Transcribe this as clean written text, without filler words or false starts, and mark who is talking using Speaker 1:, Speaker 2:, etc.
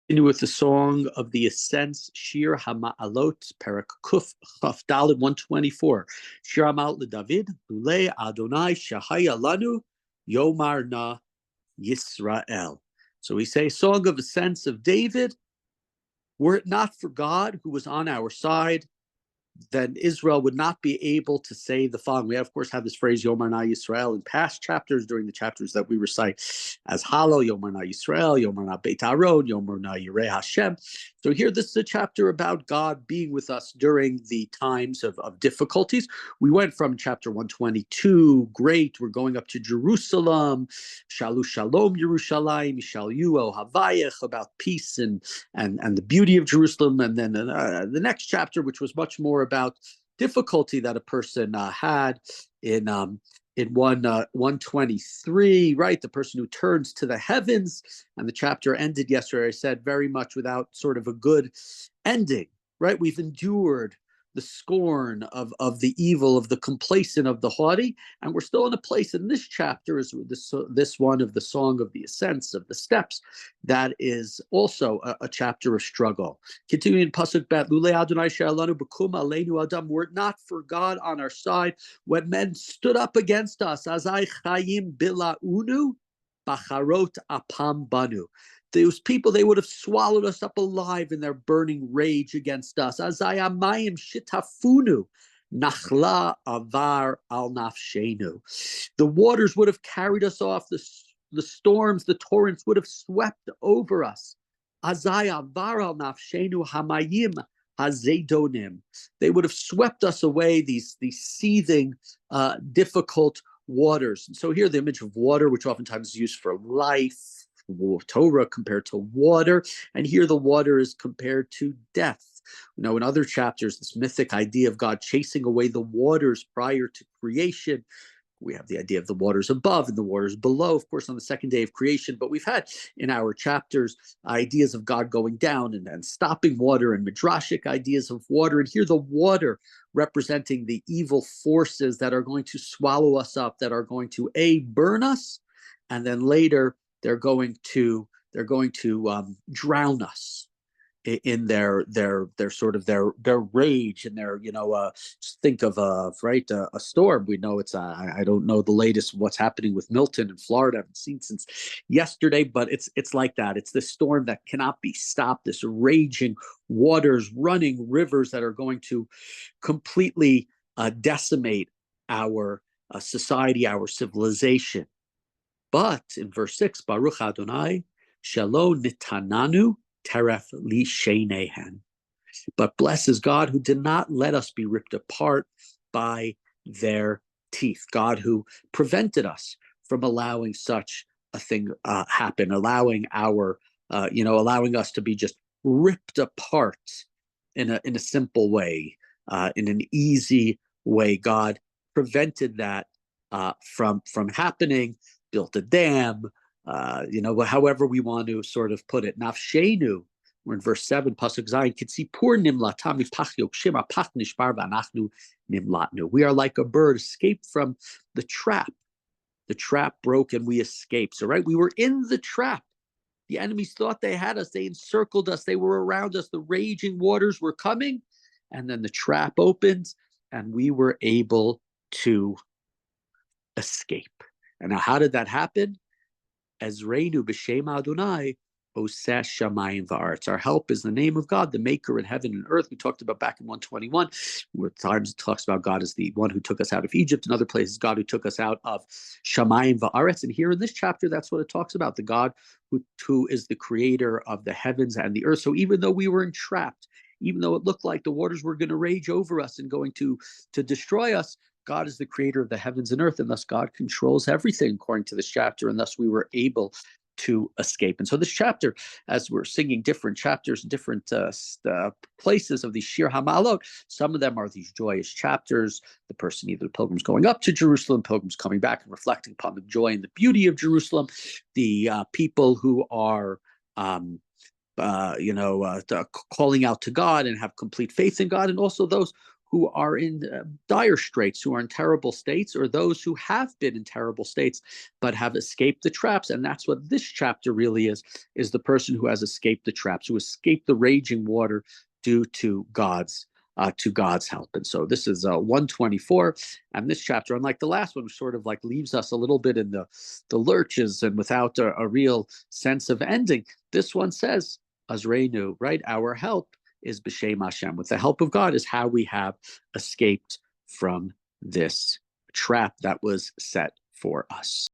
Speaker 1: Continue with the song of the ascents, Shir Hama'alot, Perak Kuf, Chaf Daled 124. Shir Hama'alot LeDavid, Lule Adonai Shahaya Lanu, Yomar Na Yisrael. So we say, Song of Ascents of David. Were it not for God who was on our side, then Israel would not be able to say the following. We, of course, have this phrase, Yomar Na Yisrael, in past chapters, during the chapters that we recite as Halo, Yomar Na Yisrael, Yomar Na Beit Aron, Yomar Na Yireh Hashem. So here, this is a chapter about God being with us during the times of difficulties. We went from chapter 122, great, we're going up to Jerusalem, Shalu Shalom Yerushalayim, Shalyu El Havayach, about peace and the beauty of Jerusalem. And then the next chapter, which was much more about difficulty that a person had in 123, right? The person who turns to the heavens. And the chapter ended yesterday, I said, very much without sort of a good ending, right? We've endured the scorn of the evil, of the complacent, of the haughty, and we're still in a place in this chapter, is this one of the Song of the Ascents, of the Steps, that is also a chapter of struggle. Continuing in Pasuk Bet, Lule Adonai She'alanu B'kum Aleinu Adam, were it not for God on our side, when men stood up against us, Azai Chayim Bila'unu, Bacharot Apam Banu. Those people, they would have swallowed us up alive in their burning rage against us. Azayamayim shitafunu, nachla avar al nafshenu. The waters would have carried us off. The storms, the torrents would have swept over us. Azayavar al nafshenu hamayim hazedonim. They would have swept us away. These seething, difficult waters. And so here, the image of water, which oftentimes is used for life. Torah compared to water, and here the water is compared to death. You know, in other chapters, this mythic idea of God chasing away the waters prior to creation. We have the idea of the waters above and the waters below, of course, on the second day of creation. But we've had in our chapters ideas of God going down and stopping water, and midrashic ideas of water. And here the water representing the evil forces that are going to swallow us up, that are going to burn us, and then later they're going to drown us in their sort of their rage and their just think of a storm. We know it's I don't know the latest what's happening with Milton in Florida. I haven't seen since yesterday, but it's like that. It's this storm that cannot be stopped. This raging waters, running rivers that are going to completely decimate our society, our civilization. But in verse 6, Baruch Adonai, Shelo Nitananu Teref Li Sheinehen. But blessed is God who did not let us be ripped apart by their teeth. God who prevented us from allowing such a thing happen, allowing allowing us to be just ripped apart in a simple way, in an easy way. God prevented that from happening. Built a dam, however we want to sort of put it. Nafshenu, we're in verse 7, Pasuk Zayin, Kitzipur nimlatam mipach yokshim apach nishbar v'anachnu nimlatnu. We are like a bird escaped from the trap. The trap broke and we escaped. So, right, we were in the trap. The enemies thought they had us. They encircled us. They were around us. The raging waters were coming. And then the trap opened and we were able to escape. And now, how did that happen? Ezreinu b'shem Adonai oseh shamayim va'aretz. Our help is the name of God, the maker in heaven and earth. We talked about back in 121, where times it talks about God as the one who took us out of Egypt. In other places, God who took us out of shamayim va'aretz. And here in this chapter, that's what it talks about, the God who is the creator of the heavens and the earth. So even though we were entrapped, even though it looked like the waters were going to rage over us and going to destroy us, God is the creator of the heavens and earth, and thus God controls everything, according to this chapter, and thus we were able to escape. And so this chapter, as we're singing different chapters, different places of the Shir Hamalot, some of them are these joyous chapters. The person, either the pilgrims going up to Jerusalem, pilgrims coming back and reflecting upon the joy and the beauty of Jerusalem, the people who are calling out to God and have complete faith in God, and also those who are in dire straits, who are in terrible states, or those who have been in terrible states but have escaped the traps. And that's what this chapter really is the person who has escaped the traps, who escaped the raging water due to God's help. And so this is 124, and this chapter, unlike the last one, sort of like leaves us a little bit in the lurches and without a real sense of ending. This one says, Azreinu, right? Our help is B'Shem Hashem. With the help of God is how we have escaped from this trap that was set for us.